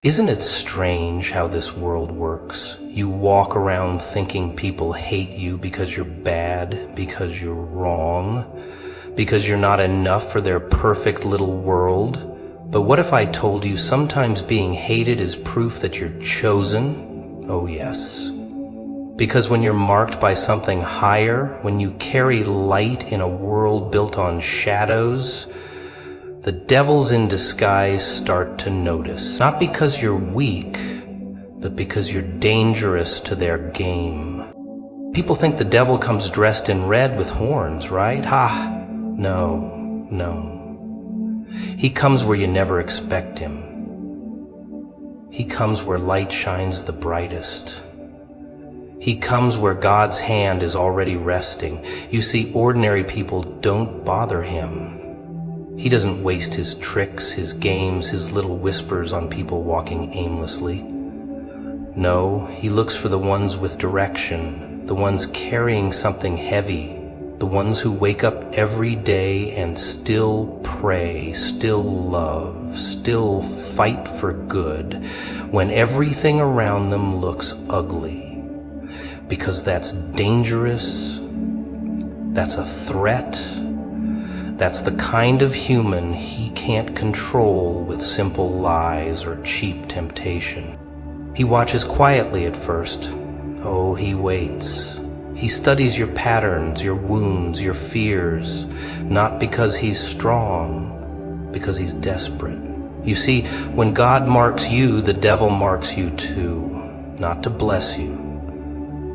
Isn't it strange how this world works? You walk around thinking people hate you because you're bad, because you're wrong, because you're not enough for their perfect little world. But what if I told you sometimes being hated is proof that you're chosen? Oh yes. Because when you're marked by something higher, when you carry light in a world built on shadows, the devils in disguise start to notice. Not because you're weak, but because you're dangerous to their game. People think the devil comes dressed in red with horns, right? No. He comes where you never expect him. He comes where light shines the brightest. He comes where God's hand is already resting. You see, ordinary people don't bother him. He doesn't waste his tricks, his games, his little whispers on people walking aimlessly. No, he looks for the ones with direction, the ones carrying something heavy, the ones who wake up every day and still pray, still love, still fight for good, when everything around them looks ugly. Because that's dangerous, that's a threat, that's the kind of human he can't control with simple lies or cheap temptation. He watches quietly at first. Oh, he waits. He studies your patterns, your wounds, your fears, not because he's strong, because he's desperate. You see, when God marks you, the devil marks you too, not to bless you,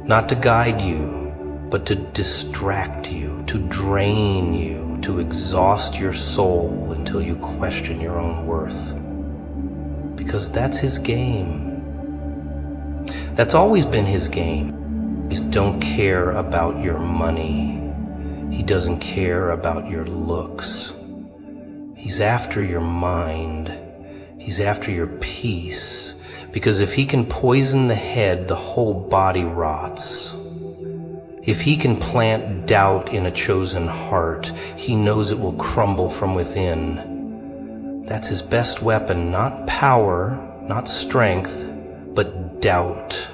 not to guide you, but to distract you, to drain you, to exhaust your soul until you question your own worth. Because that's his game. That's always been his game. He don't care about your money. He doesn't care about your looks. He's after your mind. He's after your peace. Because if he can poison the head, the whole body rots. If he can plant doubt in a chosen heart, he knows it will crumble from within. That's his best weapon, not power, not strength, but doubt.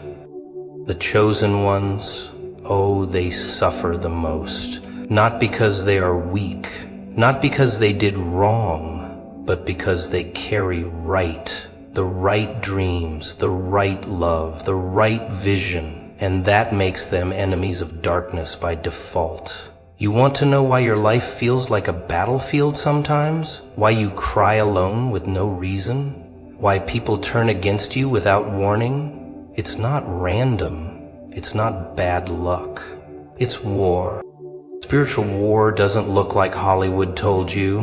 The chosen ones, oh, they suffer the most. Not because they are weak, not because they did wrong, but because they carry right. The right dreams, the right love, the right vision. And that makes them enemies of darkness by default. You want to know why your life feels like a battlefield sometimes? Why you cry alone with no reason? Why people turn against you without warning? It's not random. It's not bad luck. It's war. Spiritual war doesn't look like Hollywood told you.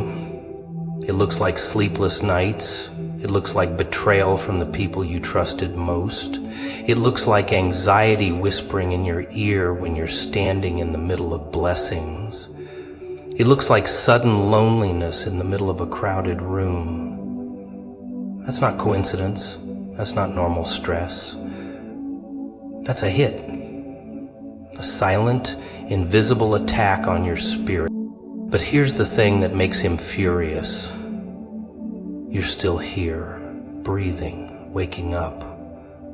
It looks like sleepless nights. It looks like betrayal from the people you trusted most. It looks like anxiety whispering in your ear when you're standing in the middle of blessings. It looks like sudden loneliness in the middle of a crowded room. That's not coincidence. That's not normal stress. That's a hit. A silent, invisible attack on your spirit. But here's the thing that makes him furious. You're still here, breathing, waking up,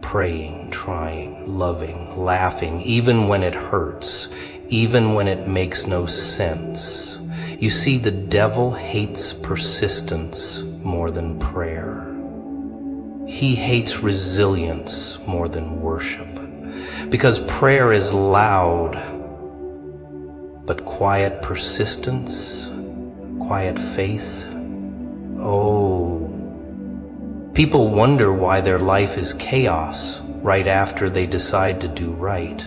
praying, trying, loving, laughing, even when it hurts, even when it makes no sense. You see, the devil hates persistence more than prayer. He hates resilience more than worship. Because prayer is loud, but quiet persistence, quiet faith, oh. People wonder why their life is chaos right after they decide to do right.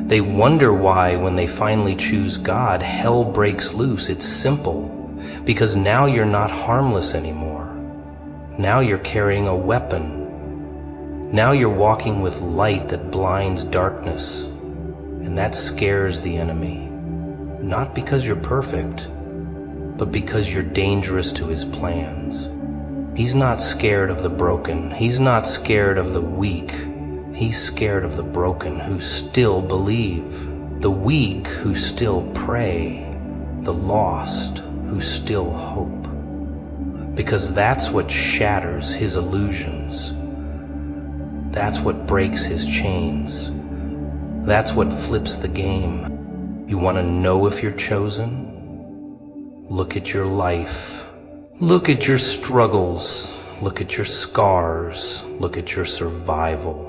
They wonder why when they finally choose God, hell breaks loose. It's simple. Because now you're not harmless anymore. Now you're carrying a weapon. Now you're walking with light that blinds darkness. And that scares the enemy. Not because you're perfect, but because you're dangerous to his plans. He's not scared of the broken. He's not scared of the weak. He's scared of the broken who still believe, the weak who still pray, the lost who still hope. because that's what shatters his illusions. That's what breaks his chains. That's what flips the game. You want to know if you're chosen? Look at your life. Look at your struggles. Look at your scars. Look at your survival.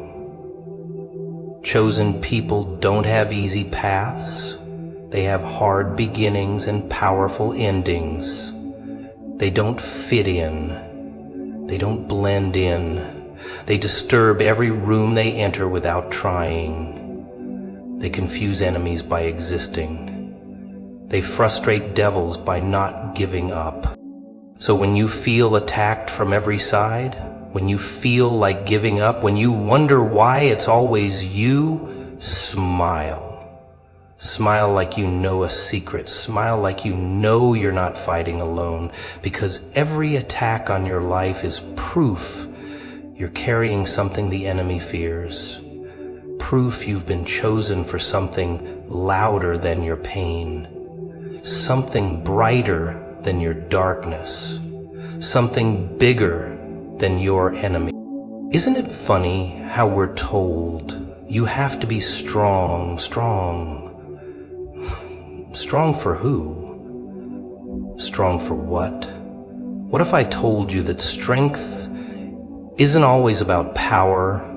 Chosen people don't have easy paths. They have hard beginnings and powerful endings. They don't fit in. They don't blend in. They disturb every room they enter without trying. They confuse enemies by existing. They frustrate devils by not giving up. So when you feel attacked from every side, when you feel like giving up, when you wonder why it's always you, smile. Smile like you know a secret. Smile like you know you're not fighting alone, because every attack on your life is proof you're carrying something the enemy fears. Proof you've been chosen for something louder than your pain. Something brighter than your darkness. Something bigger than your enemy. Isn't it funny how we're told you have to be strong, strong? Strong for who? Strong for what? What if I told you that strength isn't always about power,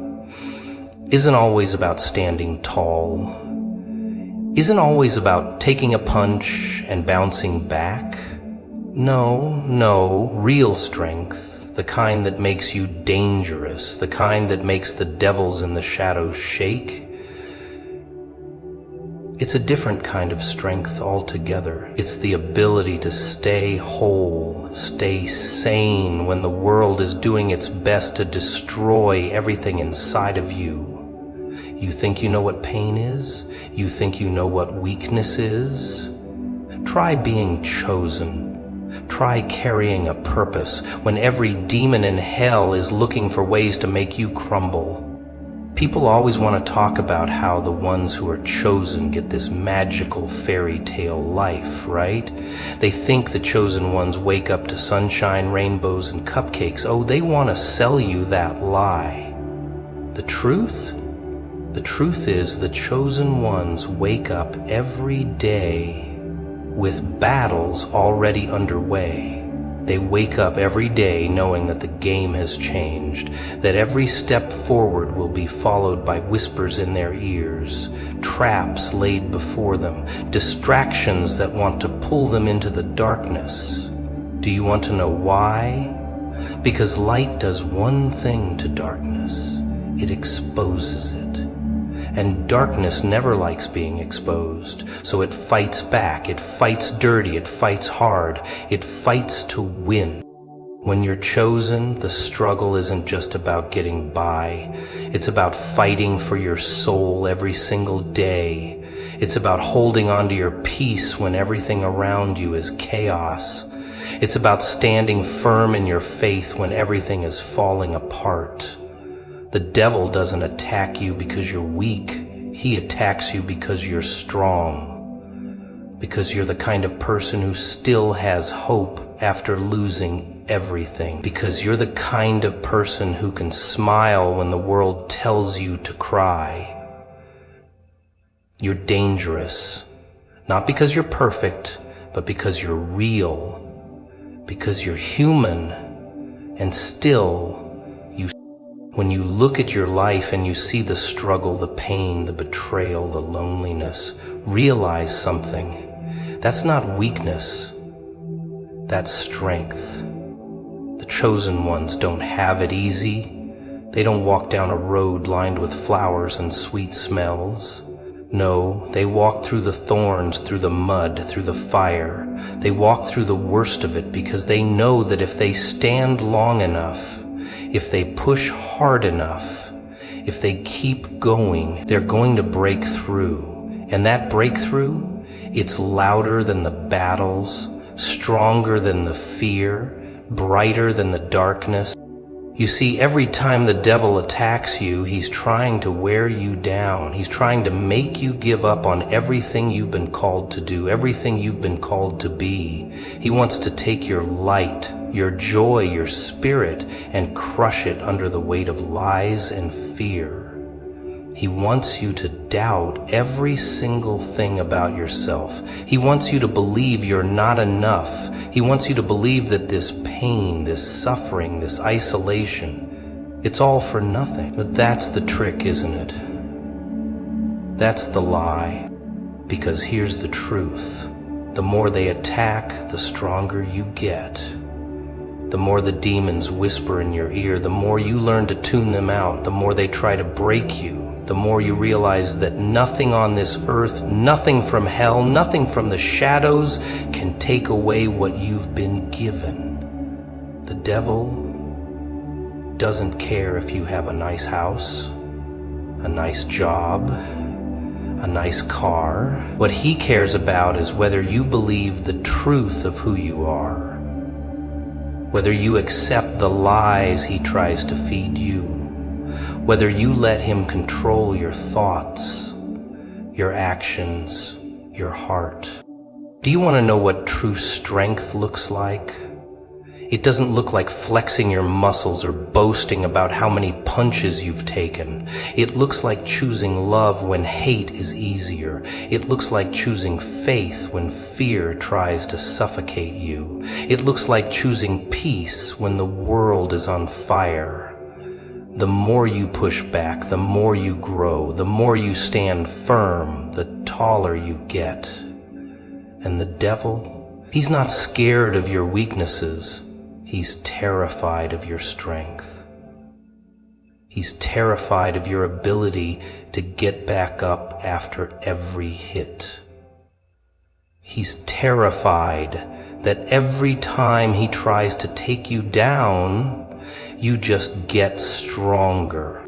isn't always about standing tall, isn't always about taking a punch and bouncing back? No, real strength, the kind that makes you dangerous, the kind that makes the devils in the shadows shake. It's a different kind of strength altogether. It's the ability to stay whole, stay sane when the world is doing its best to destroy everything inside of you. You think you know what pain is? You think you know what weakness is? Try being chosen. Try carrying a purpose when every demon in hell is looking for ways to make you crumble. People always want to talk about how the ones who are chosen get this magical fairy tale life, right? They think the chosen ones wake up to sunshine, rainbows, and cupcakes. Oh, they want to sell you that lie. The truth? The truth is the chosen ones wake up every day with battles already underway. They wake up every day knowing that the game has changed, that every step forward will be followed by whispers in their ears, traps laid before them, distractions that want to pull them into the darkness. Do you want to know why? Because light does one thing to darkness. It exposes it. And darkness never likes being exposed, so it fights back, it fights dirty, it fights hard, it fights to win. When you're chosen, the struggle isn't just about getting by. It's about fighting for your soul every single day. It's about holding on to your peace when everything around you is chaos. It's about standing firm in your faith when everything is falling apart. The devil doesn't attack you because you're weak. He attacks you because you're strong. Because you're the kind of person who still has hope after losing everything. Because you're the kind of person who can smile when the world tells you to cry. You're dangerous. Not because you're perfect, but because you're real. Because you're human. And still, when you look at your life and you see the struggle, the pain, the betrayal, the loneliness, realize something. That's not weakness. That's strength. The chosen ones don't have it easy. They don't walk down a road lined with flowers and sweet smells. No, they walk through the thorns, through the mud, through the fire. They walk through the worst of it because they know that if they stand long enough, if they push hard enough, if they keep going, they're going to break through. And that breakthrough, it's louder than the battles, stronger than the fear, brighter than the darkness. You see, every time the devil attacks you, he's trying to wear you down. He's trying to make you give up on everything you've been called to do, everything you've been called to be. He wants to take your light, your joy, your spirit, and crush it under the weight of lies and fear. He wants you to doubt every single thing about yourself. He wants you to believe you're not enough. He wants you to believe that this pain, this suffering, this isolation, it's all for nothing. But that's the trick, isn't it? That's the lie. Because here's the truth. The more they attack, the stronger you get. The more the demons whisper in your ear, the more you learn to tune them out, the more they try to break you. The more you realize that nothing on this earth, nothing from hell, nothing from the shadows can take away what you've been given. The devil doesn't care if you have a nice house, a nice job, a nice car. What he cares about is whether you believe the truth of who you are, whether you accept the lies he tries to feed you, whether you let him control your thoughts, your actions, your heart. Do you want to know what true strength looks like? It doesn't look like flexing your muscles or boasting about how many punches you've taken. It looks like choosing love when hate is easier. It looks like choosing faith when fear tries to suffocate you. It looks like choosing peace when the world is on fire. The more you push back, the more you grow, the more you stand firm, the taller you get. And the devil, he's not scared of your weaknesses. He's terrified of your strength. He's terrified of your ability to get back up after every hit. He's terrified that every time he tries to take you down, you just get stronger.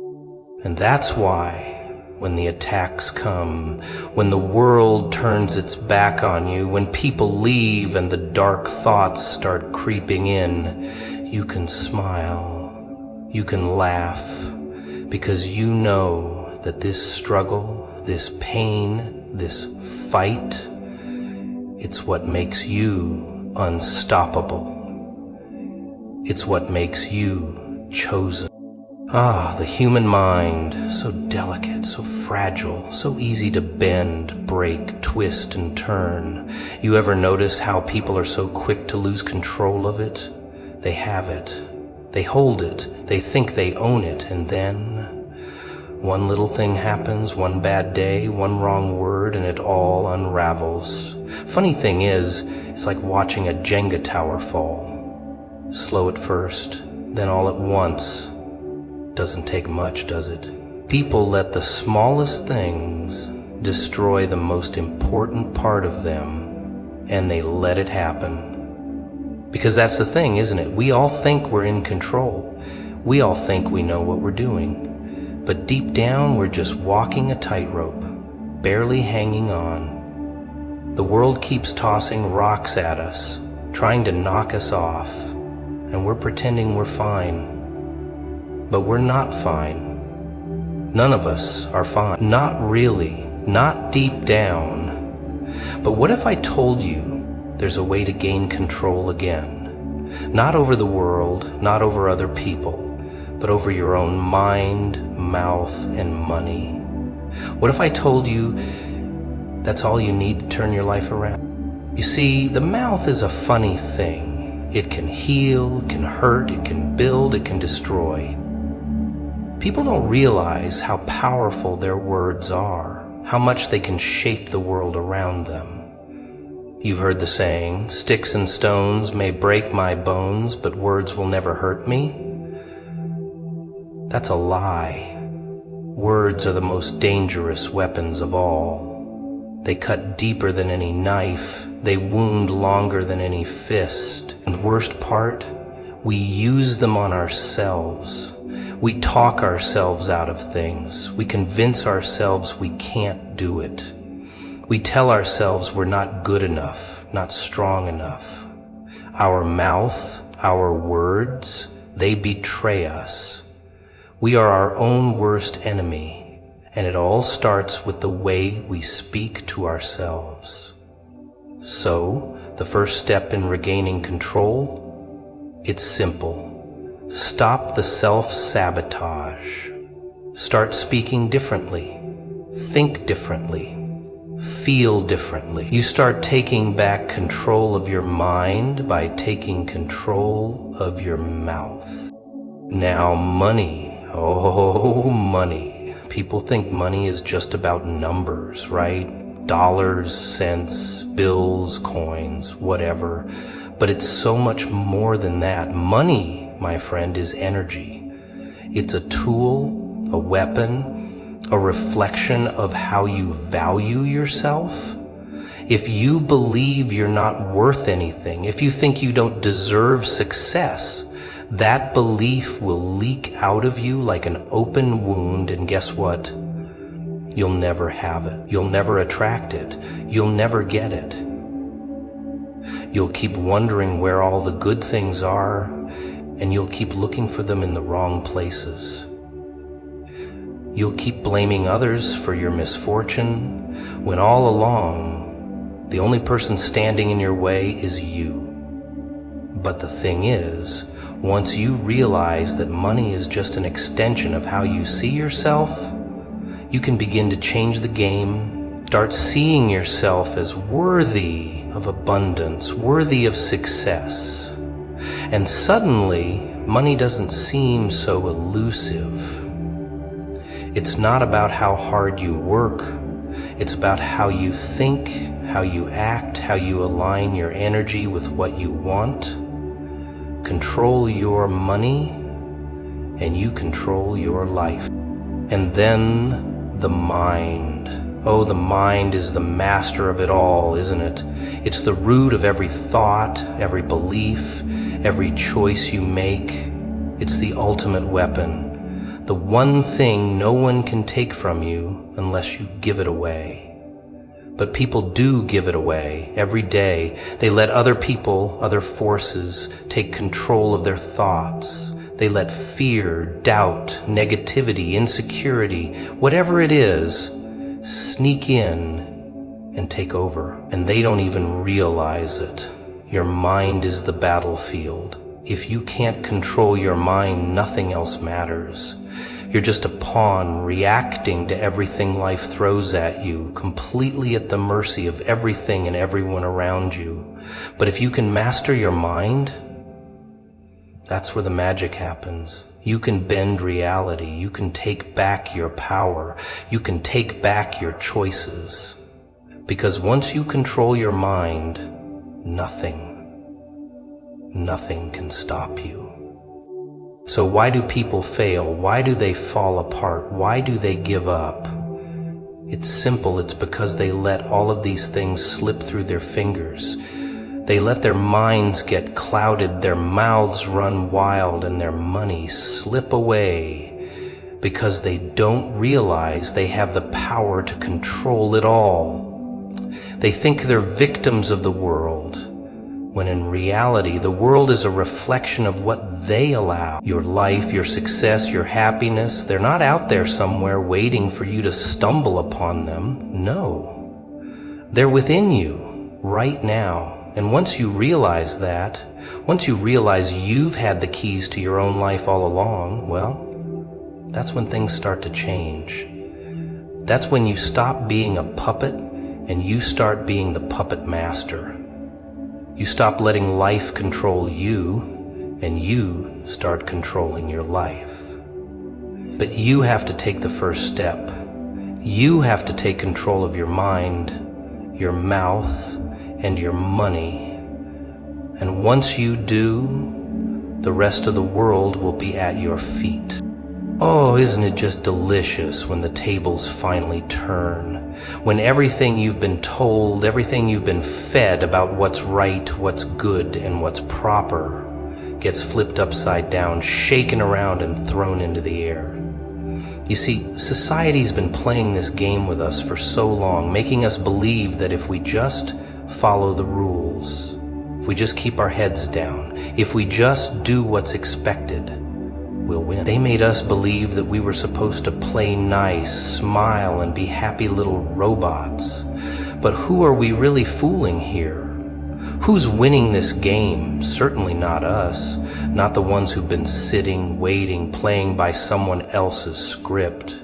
And that's why when the attacks come, when the world turns its back on you, when people leave and the dark thoughts start creeping in, you can smile, you can laugh, because you know that this struggle, this pain, this fight, it's what makes you unstoppable. It's what makes you chosen. The human mind, so delicate, so fragile, so easy to bend, break, twist, and turn. You ever notice how people are so quick to lose control of it? They have it. They hold it. They think they own it, and then one little thing happens, one bad day, one wrong word, and it all unravels. Funny thing is, it's like watching a Jenga tower fall. Slow at first, then all at once. Doesn't take much, does it? People let the smallest things destroy the most important part of them, and they let it happen. Because that's the thing, isn't it? We all think we're in control. We all think we know what we're doing. But deep down, we're just walking a tightrope, barely hanging on. The world keeps tossing rocks at us, trying to knock us off. And we're pretending we're fine. But we're not fine. None of us are fine. Not really. Not deep down. But what if I told you there's a way to gain control again? Not over the world, not over other people, but over your own mind, mouth, and money. What if I told you that's all you need to turn your life around? You see, the mouth is a funny thing. It can heal, it can hurt, it can build, it can destroy. People don't realize how powerful their words are, how much they can shape the world around them. You've heard the saying, "Sticks and stones may break my bones, but words will never hurt me." That's a lie. Words are the most dangerous weapons of all. They cut deeper than any knife. They wound longer than any fist. And worst part, we use them on ourselves. We talk ourselves out of things. We convince ourselves we can't do it. We tell ourselves we're not good enough, not strong enough. Our mouth, our words, They betray us. We are our own worst enemy, and it all starts with the way we speak to ourselves. So, the first step in regaining control? It's simple. Stop the self-sabotage. Start speaking differently. Think differently. Feel differently. You start taking back control of your mind by taking control of your mouth. Now, money. Oh, money. People think money is just about numbers, right? Dollars, cents, bills, coins, whatever. But it's so much more than that. Money, my friend, is energy. It's a tool, a weapon, a reflection of how you value yourself. If you believe you're not worth anything, if you think you don't deserve success, that belief will leak out of you like an open wound, and guess what? You'll never have it. You'll never attract it. You'll never get it. You'll keep wondering where all the good things are, and you'll keep looking for them in the wrong places. You'll keep blaming others for your misfortune, when all along, the only person standing in your way is you. But the thing is, once you realize that money is just an extension of how you see yourself, you can begin to change the game, start seeing yourself as worthy of abundance, worthy of success. And suddenly, money doesn't seem so elusive. It's not about how hard you work. It's about how you think, how you act, how you align your energy with what you want. Control your money, and you control your life. And then the mind. Oh, the mind is the master of it all, isn't it? It's the root of every thought, every belief, every choice you make. It's the ultimate weapon. The one thing no one can take from you unless you give it away. But people do give it away every day. They let other people, other forces, take control of their thoughts. They let fear, doubt, negativity, insecurity, whatever it is, sneak in and take over. And they don't even realize it. Your mind is the battlefield. If you can't control your mind, nothing else matters. You're just a pawn reacting to everything life throws at you, completely at the mercy of everything and everyone around you. But if you can master your mind, that's where the magic happens. You can bend reality. You can take back your power. You can take back your choices. Because once you control your mind, nothing can stop you. So why do people fail? Why do they fall apart? Why do they give up? It's simple. It's because they let all of these things slip through their fingers. They let their minds get clouded, their mouths run wild, and their money slip away because they don't realize they have the power to control it all. They think they're victims of the world, when in reality, the world is a reflection of what they allow. Your life, your success, your happiness, they're not out there somewhere waiting for you to stumble upon them. No, they're within you right now. And once you realize that, once you realize you've had the keys to your own life all along, well, that's when things start to change. That's when you stop being a puppet and you start being the puppet master. You stop letting life control you, and you start controlling your life. But you have to take the first step. You have to take control of your mind, your mouth, and your money. And once you do, the rest of the world will be at your feet. Oh, isn't it just delicious when the tables finally turn? When everything you've been told, everything you've been fed about what's right, what's good, and what's proper gets flipped upside down, shaken around, and thrown into the air. You see, society's been playing this game with us for so long, making us believe that if we just follow the rules, if we just keep our heads down, if we just do what's expected, we'll win. They made us believe that we were supposed to play nice, smile, and be happy little robots. But who are we really fooling here? Who's winning this game? Certainly not us, not the ones who've been sitting, waiting, playing by someone else's script.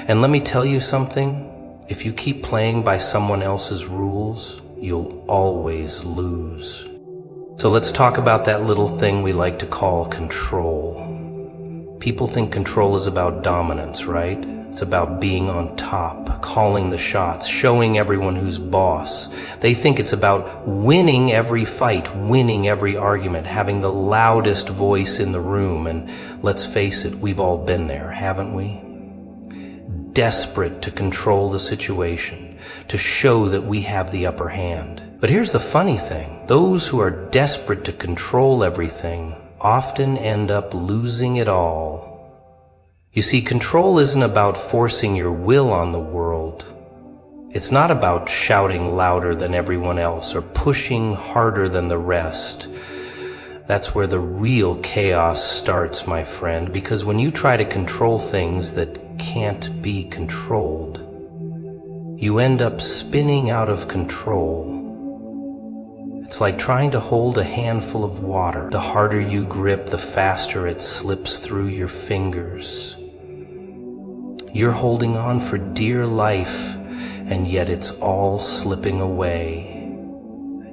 And let me tell you something, if you keep playing by someone else's rules, you'll always lose. So let's talk about that little thing we like to call control. People think control is about dominance, right? It's about being on top, calling the shots, showing everyone who's boss. They think it's about winning every fight, winning every argument, having the loudest voice in the room. And let's face it, we've all been there, haven't we? Desperate to control the situation, to show that we have the upper hand. But here's the funny thing. Those who are desperate to control everything often end up losing it all. You see, control isn't about forcing your will on the world. It's not about shouting louder than everyone else or pushing harder than the rest. That's where the real chaos starts, my friend, because when you try to control things that can't be controlled, you end up spinning out of control. It's like trying to hold a handful of water. The harder you grip, the faster it slips through your fingers. You're holding on for dear life, and yet it's all slipping away.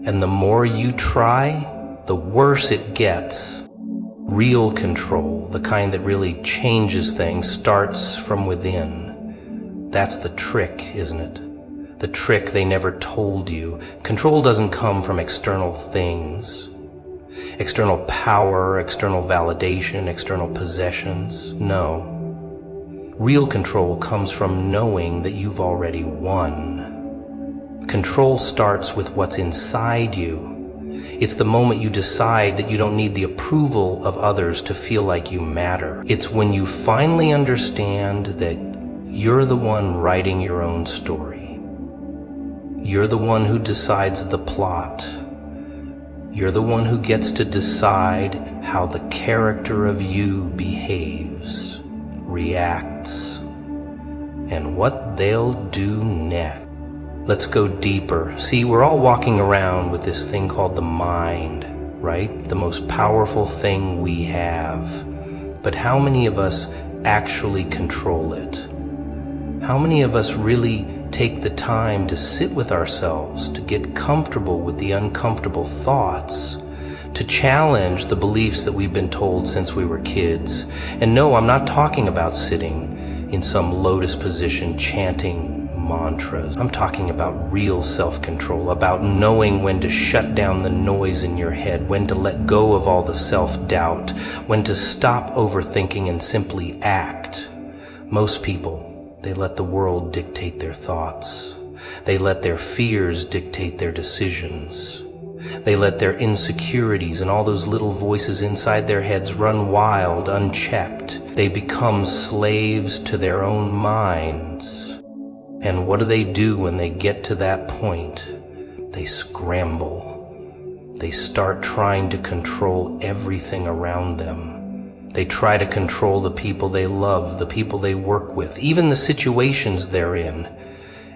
And the more you try, the worse it gets. Real control, the kind that really changes things, starts from within. That's the trick, isn't it? The trick they never told you. Control doesn't come from external things. External power, external validation, external possessions. No. Real control comes from knowing that you've already won. Control starts with what's inside you. It's the moment you decide that you don't need the approval of others to feel like you matter. It's when you finally understand that you're the one writing your own story. You're the one who decides the plot. You're the one who gets to decide how the character of you behaves, reacts, and what they'll do next. Let's go deeper. See, we're all walking around with this thing called the mind, right? The most powerful thing we have. But how many of us actually control it? How many of us really take the time to sit with ourselves, to get comfortable with the uncomfortable thoughts, to challenge the beliefs that we've been told since we were kids? And no, I'm not talking about sitting in some lotus position chanting mantras. I'm talking about real self-control, about knowing when to shut down the noise in your head, when to let go of all the self-doubt, when to stop overthinking and simply act. Most people, they let the world dictate their thoughts. They let their fears dictate their decisions. They let their insecurities and all those little voices inside their heads run wild, unchecked. They become slaves to their own minds. And what do when they get to that point? They scramble. They start trying to control everything around them. They try to control the people they love, the people they work with, even the situations they're in.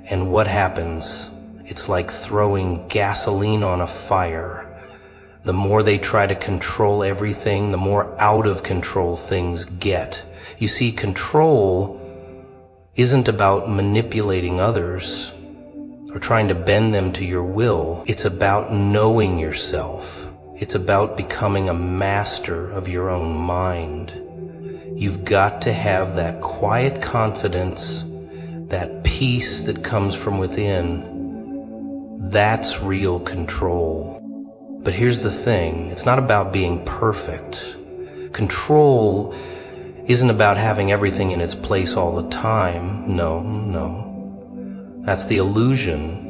And what happens? It's like throwing gasoline on a fire. The more they try to control everything, the more out of control things get. You see, control isn't about manipulating others or trying to bend them to your will. It's about knowing yourself. It's about becoming a master of your own mind. You've got to have that quiet confidence, that peace that comes from within. That's real control. But here's the thing, it's not about being perfect. Control isn't about having everything in its place all the time. No. That's the illusion.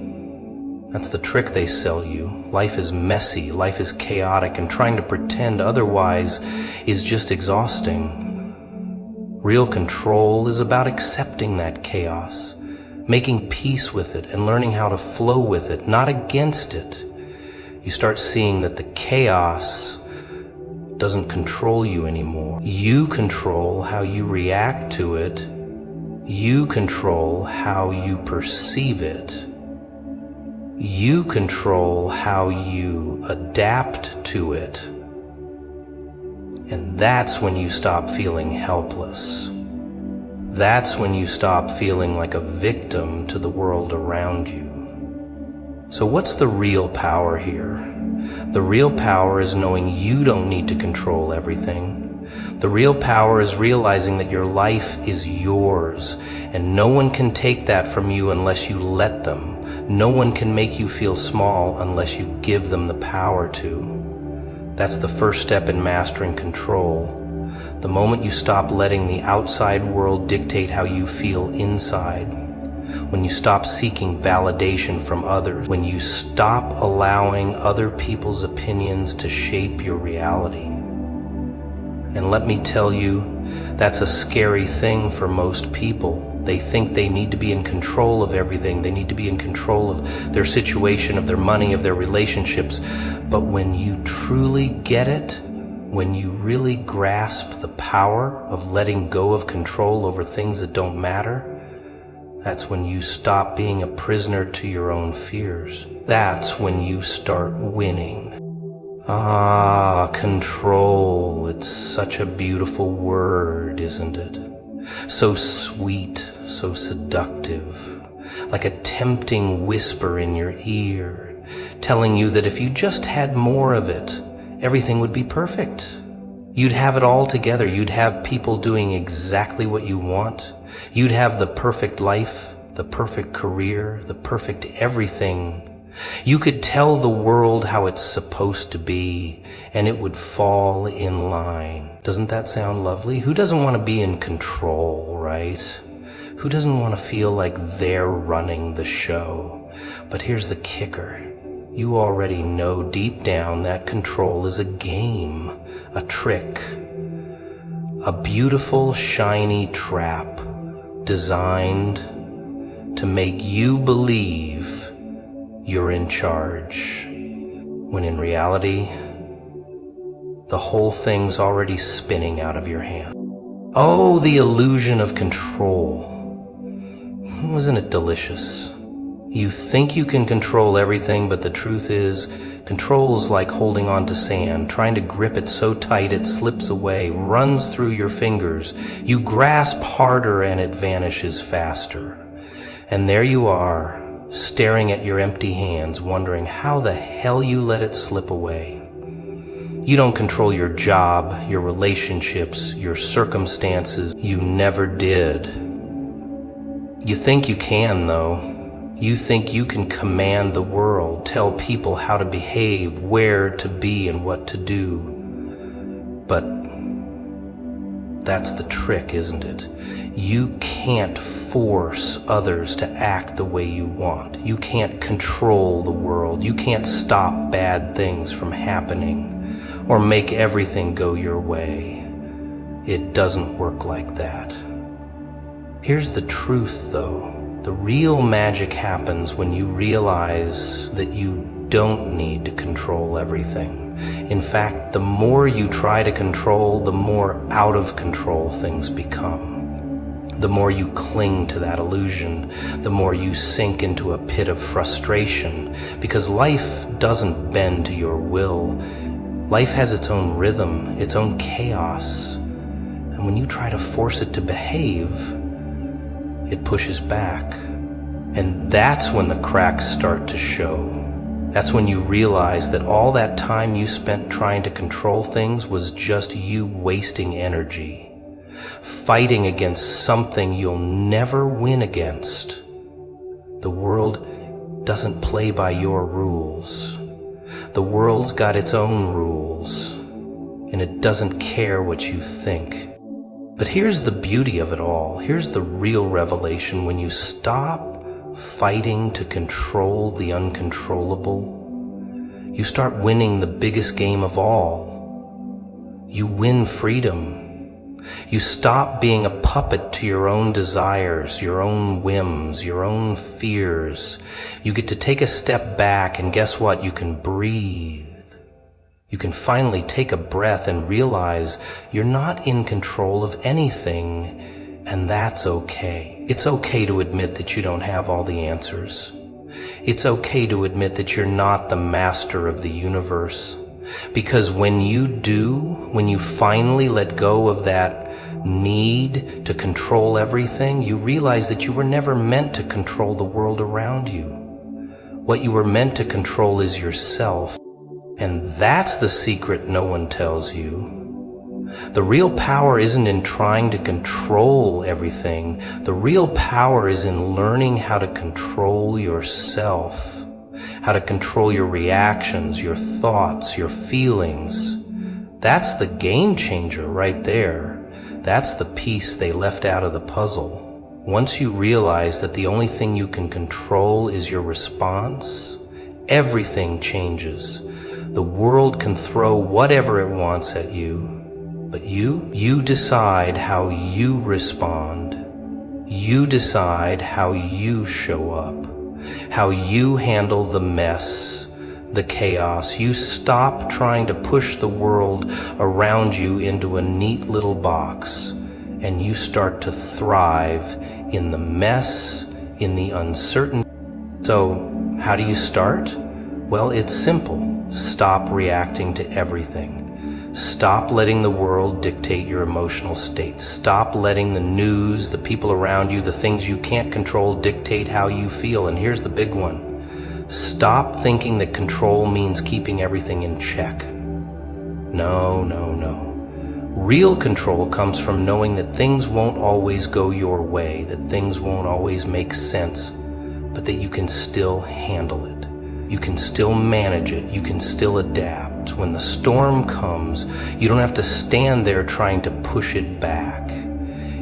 That's the trick they sell you. Life is messy, life is chaotic, and trying to pretend otherwise is just exhausting. Real control is about accepting that chaos, making peace with it and learning how to flow with it, not against it. You start seeing that the chaos doesn't control you anymore. You control how you react to it. You control how you perceive it. You control how you adapt to it. And that's when you stop feeling helpless. That's when you stop feeling like a victim to the world around you. So what's the real power here? The real power is knowing you don't need to control everything. The real power is realizing that your life is yours, and no one can take that from you unless you let them. No one can make you feel small unless you give them the power to. That's the first step in mastering control. The moment you stop letting the outside world dictate how you feel inside, when you stop seeking validation from others, when you stop allowing other people's opinions to shape your reality. And let me tell you, that's a scary thing for most people. They think they need to be in control of everything. They need to be in control of their situation, of their money, of their relationships. But when you truly get it, when you really grasp the power of letting go of control over things that don't matter, that's when you stop being a prisoner to your own fears. That's when you start winning. Ah, control. It's such a beautiful word, isn't it? So sweet, so seductive, like a tempting whisper in your ear, telling you that if you just had more of it, everything would be perfect. You'd have it all together. You'd have people doing exactly what you want. You'd have the perfect life, the perfect career, the perfect everything. You could tell the world how it's supposed to be, and it would fall in line. Doesn't that sound lovely? Who doesn't want to be in control, right? Who doesn't want to feel like they're running the show? But here's the kicker. You already know deep down that control is a game, a trick, a beautiful, shiny trap designed to make you believe you're in charge, when in reality, the whole thing's already spinning out of your hand. Oh, the illusion of control. Wasn't it delicious? You think you can control everything, but the truth is, control's like holding on to sand, trying to grip it so tight it slips away, runs through your fingers. You grasp harder and it vanishes faster. And there you are, staring at your empty hands, wondering how the hell you let it slip away. You don't control your job, your relationships, your circumstances. You never did. You think you can, though. You think you can command the world, tell people how to behave, where to be, and what to do. But that's the trick, isn't it? You can't force others to act the way you want. You can't control the world. You can't stop bad things from happening or make everything go your way. It doesn't work like that. Here's the truth, though. The real magic happens when you realize that you don't need to control everything. In fact, the more you try to control, the more out of control things become. The more you cling to that illusion, the more you sink into a pit of frustration, because life doesn't bend to your will. Life has its own rhythm, its own chaos, and when you try to force it to behave, it pushes back. And that's when the cracks start to show. That's when you realize that all that time you spent trying to control things was just you wasting energy, fighting against something you'll never win against. The world doesn't play by your rules. The world's got its own rules, and it doesn't care what you think. But here's the beauty of it all. Here's the real revelation. When you stop fighting to control the uncontrollable, you start winning the biggest game of all. You win freedom. You stop being a puppet to your own desires, your own whims, your own fears. You get to take a step back, and guess what? You can breathe. You can finally take a breath and realize you're not in control of anything, and that's okay. It's okay to admit that you don't have all the answers. It's okay to admit that you're not the master of the universe. Because when you do, when you finally let go of that need to control everything, you realize that you were never meant to control the world around you. What you were meant to control is yourself. And that's the secret no one tells you. The real power isn't in trying to control everything. The real power is in learning how to control yourself, how to control your reactions, your thoughts, your feelings. That's the game changer right there. That's the piece they left out of the puzzle. Once you realize that the only thing you can control is your response, everything changes. The world can throw whatever it wants at you, but you decide how you respond. You decide how you show up, how you handle the mess, the chaos. You stop trying to push the world around you into a neat little box, and you start to thrive in the mess, in the uncertainty. So, how do you start? Well, it's simple. Stop reacting to everything. Stop letting the world dictate your emotional state. Stop letting the news, the people around you, the things you can't control dictate how you feel. And here's the big one. Stop thinking that control means keeping everything in check. No, no, no. Real control comes from knowing that things won't always go your way, that things won't always make sense, but that you can still handle it. You can still manage it. You can still adapt. When the storm comes, you don't have to stand there trying to push it back.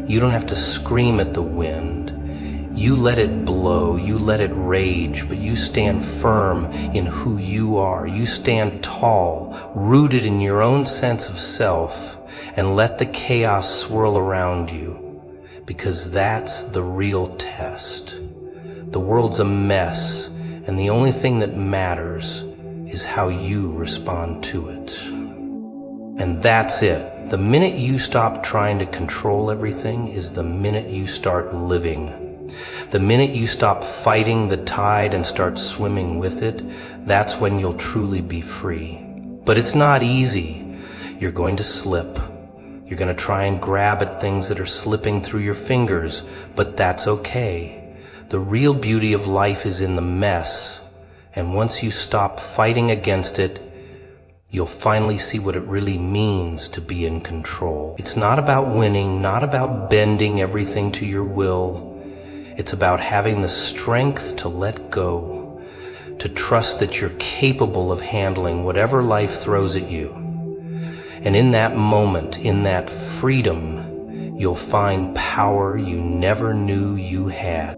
You don't have to scream at the wind. You let it blow. You let it rage, but you stand firm in who you are. You stand tall, rooted in your own sense of self, and let the chaos swirl around you, because that's the real test. The world's a mess, and the only thing that matters is how you respond to it. And that's it. The minute you stop trying to control everything is the minute you start living. The minute you stop fighting the tide and start swimming with it, that's when you'll truly be free. But it's not easy. You're going to slip. You're going to try and grab at things that are slipping through your fingers, but that's okay. The real beauty of life is in the mess, and once you stop fighting against it, you'll finally see what it really means to be in control. It's not about winning, not about bending everything to your will. It's about having the strength to let go, to trust that you're capable of handling whatever life throws at you. And in that moment, in that freedom, you'll find power you never knew you had.